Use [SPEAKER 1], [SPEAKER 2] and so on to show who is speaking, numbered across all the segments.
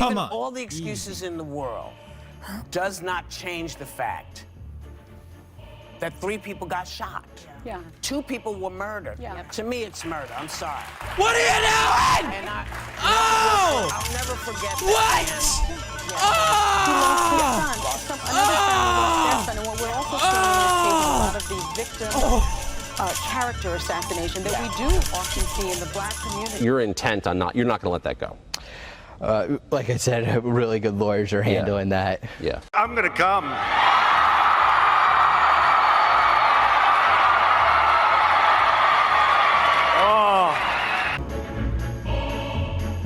[SPEAKER 1] Come on.
[SPEAKER 2] all the excuses in the world does not change the fact that 3 people got shot.
[SPEAKER 3] Yeah.
[SPEAKER 2] 2 people were murdered.
[SPEAKER 3] Yeah.
[SPEAKER 2] To me, it's murder. I'm sorry.
[SPEAKER 1] What are you doing?
[SPEAKER 2] And
[SPEAKER 1] Oh!
[SPEAKER 2] I'll never forget that.
[SPEAKER 1] What?
[SPEAKER 3] He lost his son. Another family lost their son. And what we're also seeing in this case is a lot of the victim character assassination that we do often see in the black community.
[SPEAKER 4] You're intent on you're not going to let that go.
[SPEAKER 5] Like I said, really good lawyers are handling that.
[SPEAKER 4] Yeah.
[SPEAKER 6] I'm gonna come.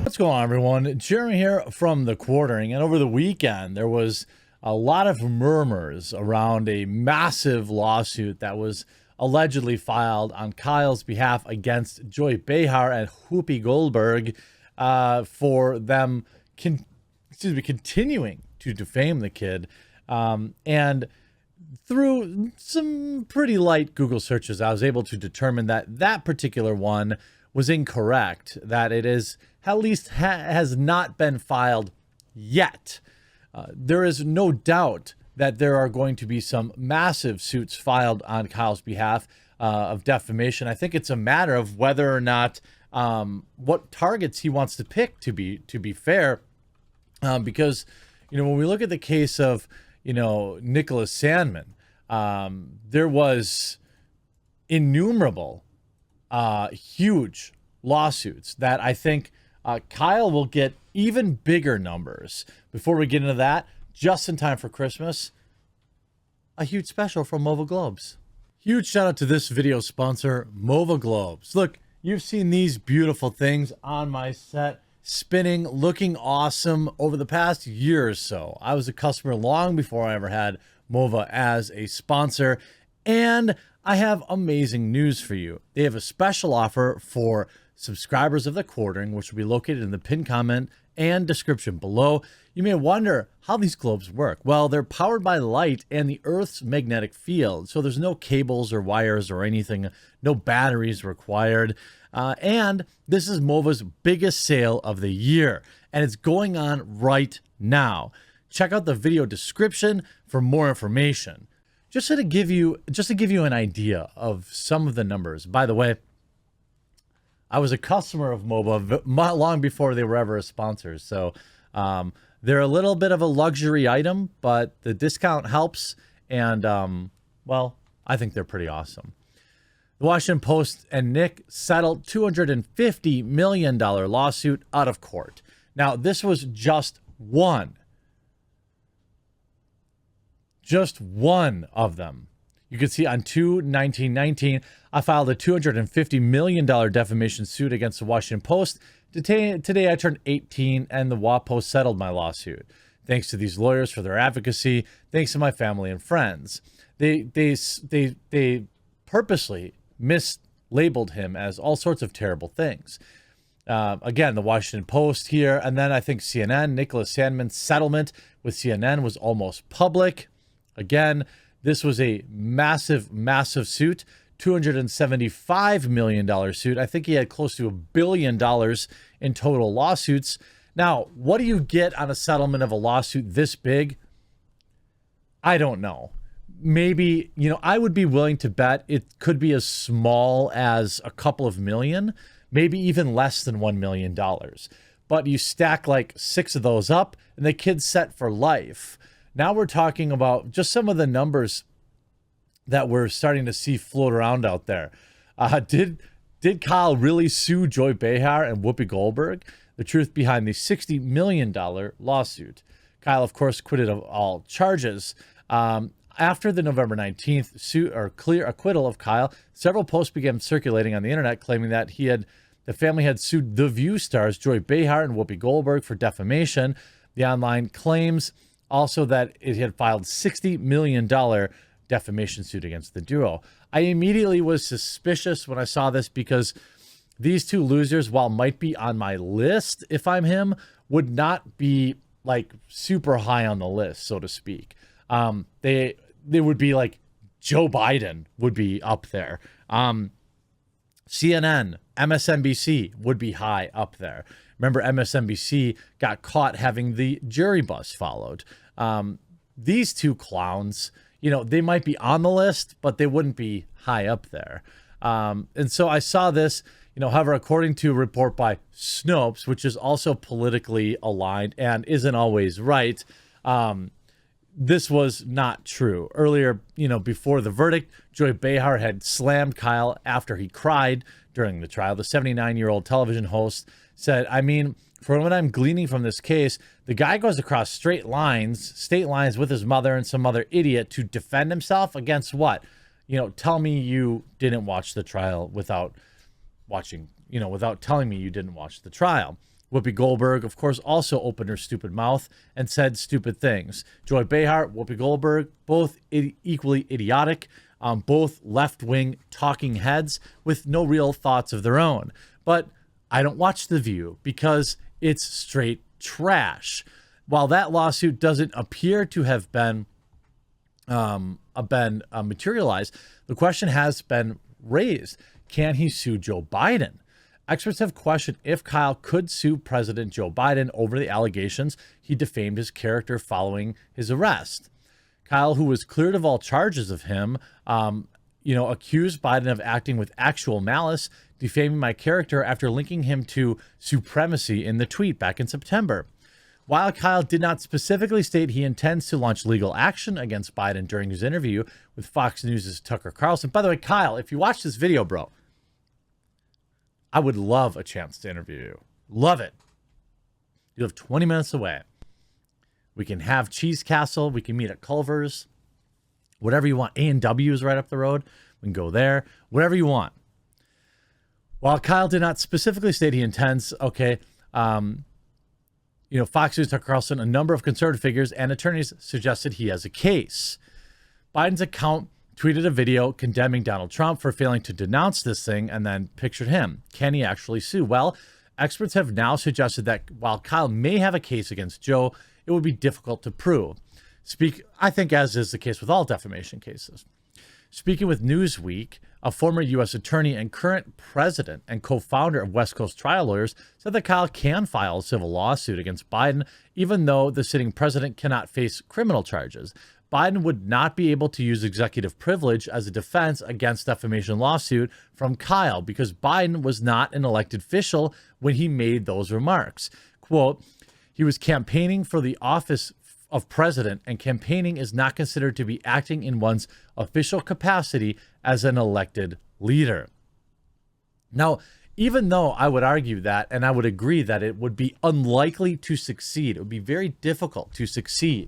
[SPEAKER 7] What's going on, everyone? Jeremy here from The Quartering, and over the weekend there was a lot of murmurs around a massive lawsuit that was allegedly filed on Kyle's behalf against Joy Behar and Whoopi Goldberg for them continuing to defame the kid. And through some pretty light Google searches, I was able to determine that that particular one was incorrect, that it is at least has not been filed yet. There is no doubt that there are going to be some massive suits filed on Kyle's behalf of defamation. I think it's a matter of whether or not what targets he wants to pick, to be fair, because when we look at the case of Nicholas Sandmann, there was innumerable huge lawsuits that I think Kyle will get even bigger numbers. Before we get into that, just in time for Christmas, a huge special from Mova Globes. Huge shout out to this video sponsor, Mova Globes. Look, you've seen these beautiful things on my set, spinning, looking awesome over the past year or so. I was a customer long before I ever had Mova as a sponsor, and I have amazing news for you. They have a special offer for subscribers of The Quartering, which will be located in the pinned comment and description below. You may wonder how these globes work. Well, they're powered by light and the Earth's magnetic field, so there's no cables or wires or anything, no batteries required. And this is Mova's biggest sale of the year, and it's going on right now. Check out the video description for more information. Just to give you an idea of some of the numbers. By the way, I was a customer of Mova long before they were ever a sponsor, so they're a little bit of a luxury item, but the discount helps, and well, I think they're pretty awesome. The Washington Post and Nick settled $250 million lawsuit out of court. Now, this was just one of them. You can see on 2/19/19, I filed a $250 million defamation suit against the Washington Post. Today I turned 18 and the WaPost settled my lawsuit. Thanks to these lawyers for their advocacy. Thanks to my family and friends. They purposely mislabeled him as all sorts of terrible things. Again, the Washington Post here, and then I think CNN, Nicholas Sandmann's settlement with CNN was almost public. Again, this was a massive, massive suit, $275 million suit. I think he had close to $1 billion in total lawsuits. Now, what do you get on a settlement of a lawsuit this big? I don't know. Maybe, I would be willing to bet it could be as small as a couple of million, maybe even less than $1 million. But you stack like 6 of those up and the kid's set for life. Now we're talking about just some of the numbers that we're starting to see float around out there. Did Kyle really sue Joy Behar and Whoopi Goldberg? The truth behind the $60 million lawsuit. Kyle, of course, acquitted of all charges. After the November 19th suit or clear acquittal of Kyle, several posts began circulating on the internet claiming that the family had sued The View stars Joy Behar and Whoopi Goldberg for defamation. The online claims also that it had filed $60 million defamation suit against the duo. I immediately was suspicious when I saw this because these two losers, while might be on my list if I'm him, would not be like super high on the list, so to speak. They would be like Joe Biden would be up there. CNN, MSNBC would be high up there. Remember, MSNBC got caught having the jury bus followed. These two clowns, you know, they might be on the list, but they wouldn't be high up there. And so I saw this, you know, however, according to a report by Snopes, which is also politically aligned and isn't always right, this was not true. Earlier, you know, before the verdict, Joy Behar had slammed Kyle after he cried during the trial. The 79-year-old television host said, I mean, from what I'm gleaning from this case, the guy goes across state lines with his mother and some other idiot to defend himself against what? You know, tell me you didn't watch the trial without telling me you didn't watch the trial. Whoopi Goldberg, of course, also opened her stupid mouth and said stupid things. Joy Behar, Whoopi Goldberg, both equally idiotic, both left-wing talking heads with no real thoughts of their own. But I don't watch The View because it's straight trash. While that lawsuit doesn't appear to have been materialized, the question has been raised. Can he sue Joe Biden? Experts have questioned if Kyle could sue President Joe Biden over the allegations he defamed his character following his arrest. Kyle, who was cleared of all charges of him, accused Biden of acting with actual malice, defaming my character after linking him to supremacy in the tweet back in September. While Kyle did not specifically state he intends to launch legal action against Biden during his interview with Fox News' Tucker Carlson. By the way, Kyle, if you watch this video, bro, I would love a chance to interview you. Love it. You have 20 minutes away. We can have Cheese Castle. We can meet at Culver's. Whatever you want. A&W is right up the road. We can go there. Whatever you want. While Kyle did not specifically state he intends, Fox News, Tucker Carlson, a number of conservative figures and attorneys suggested he has a case. Biden's account tweeted a video condemning Donald Trump for failing to denounce this thing and then pictured him. Can he actually sue? Well, experts have now suggested that while Kyle may have a case against Joe, it would be difficult to prove. I think as is the case with all defamation cases. Speaking with Newsweek, a former U.S. attorney and current president and co-founder of West Coast Trial Lawyers said that Kyle can file a civil lawsuit against Biden, even though the sitting president cannot face criminal charges. Biden would not be able to use executive privilege as a defense against defamation lawsuit from Kyle because Biden was not an elected official when he made those remarks. Quote, he was campaigning for the office of president, and campaigning is not considered to be acting in one's official capacity as an elected leader. Now, even though I would argue that, and I would agree that it would be unlikely to succeed, it would be very difficult to succeed,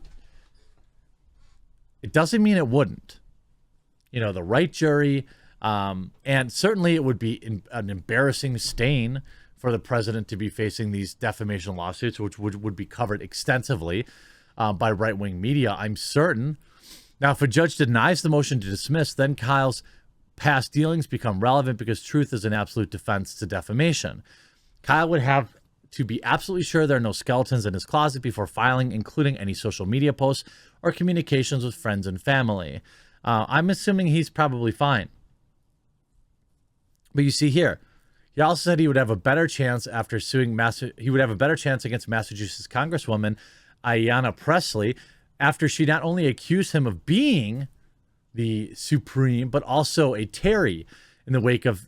[SPEAKER 7] it doesn't mean it wouldn't. You know, the right jury, and certainly it would be an embarrassing stain for the president to be facing these defamation lawsuits, which would be covered extensively by right-wing media, I'm certain. Now, if a judge denies the motion to dismiss, then Kyle's past dealings become relevant because truth is an absolute defense to defamation. Kyle would have to be absolutely sure there are no skeletons in his closet before filing, including any social media posts or communications with friends and family. I'm assuming he's probably fine. But you see here, he also said he would have a better chance after suing he would have a better chance against Massachusetts Congresswoman Ayanna Pressley after she not only accused him of being the Supreme, but also a Terry in the wake of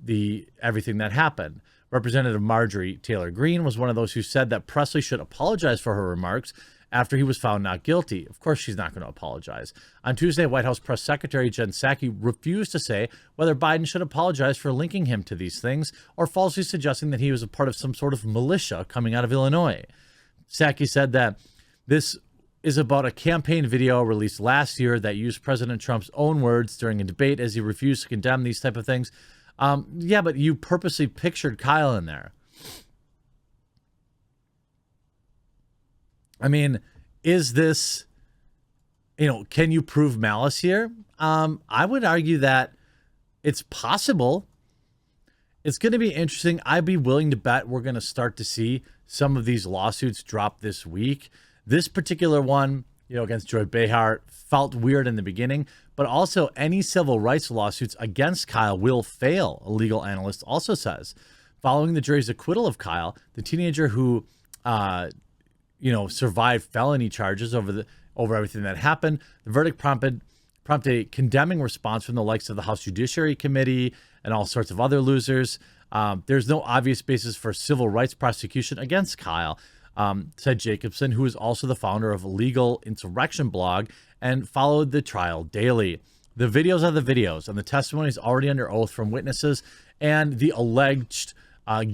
[SPEAKER 7] everything that happened. Representative Marjorie Taylor Greene was one of those who said that Pressley should apologize for her remarks after he was found not guilty. Of course, she's not going to apologize. On Tuesday, White House Press Secretary Jen Psaki refused to say whether Biden should apologize for linking him to these things or falsely suggesting that he was a part of some sort of militia coming out of Illinois. Psaki said that this is about a campaign video released last year that used President Trump's own words during a debate as he refused to condemn these type of things. Yeah, but you purposely pictured Kyle in there. I mean, is this, can you prove malice here? I would argue that it's possible. It's going to be interesting. I'd be willing to bet we're going to start to see some of these lawsuits drop this week. This particular one, against Joy Behar felt weird in the beginning, but also any civil rights lawsuits against Kyle will fail, a legal analyst also says. Following the jury's acquittal of Kyle, the teenager who, survived felony charges over everything that happened, the verdict prompted a condemning response from the likes of the House Judiciary Committee and all sorts of other losers. There's no obvious basis for civil rights prosecution against Kyle, said Jacobson, who is also the founder of a legal insurrection blog and followed the trial daily. The videos are the videos, and the testimony is already under oath from witnesses and the alleged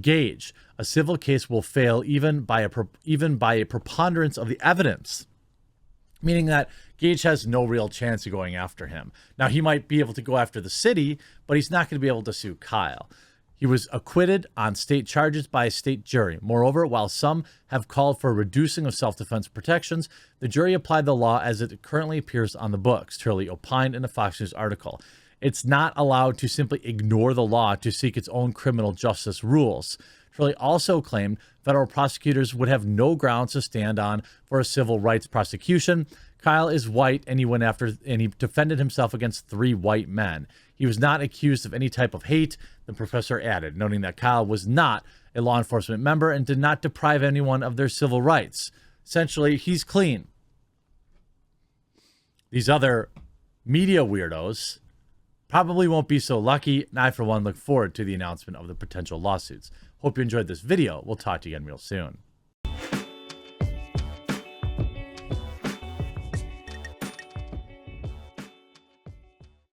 [SPEAKER 7] Gage. A civil case will fail even by a preponderance of the evidence, meaning that Gage has no real chance of going after him. Now, he might be able to go after the city, but he's not going to be able to sue Kyle. He was acquitted on state charges by a state jury. Moreover, while some have called for reducing of self-defense protections, the jury applied the law as it currently appears on the books, Turley opined in a Fox News article. It's not allowed to simply ignore the law to seek its own criminal justice rules. Turley also claimed federal prosecutors would have no grounds to stand on for a civil rights prosecution. Kyle is white, and he defended himself against 3 white men. He was not accused of any type of hate, the professor added, noting that Kyle was not a law enforcement member and did not deprive anyone of their civil rights. Essentially, he's clean. These other media weirdos probably won't be so lucky, and I, for one, look forward to the announcement of the potential lawsuits. Hope you enjoyed this video. We'll talk to you again real soon.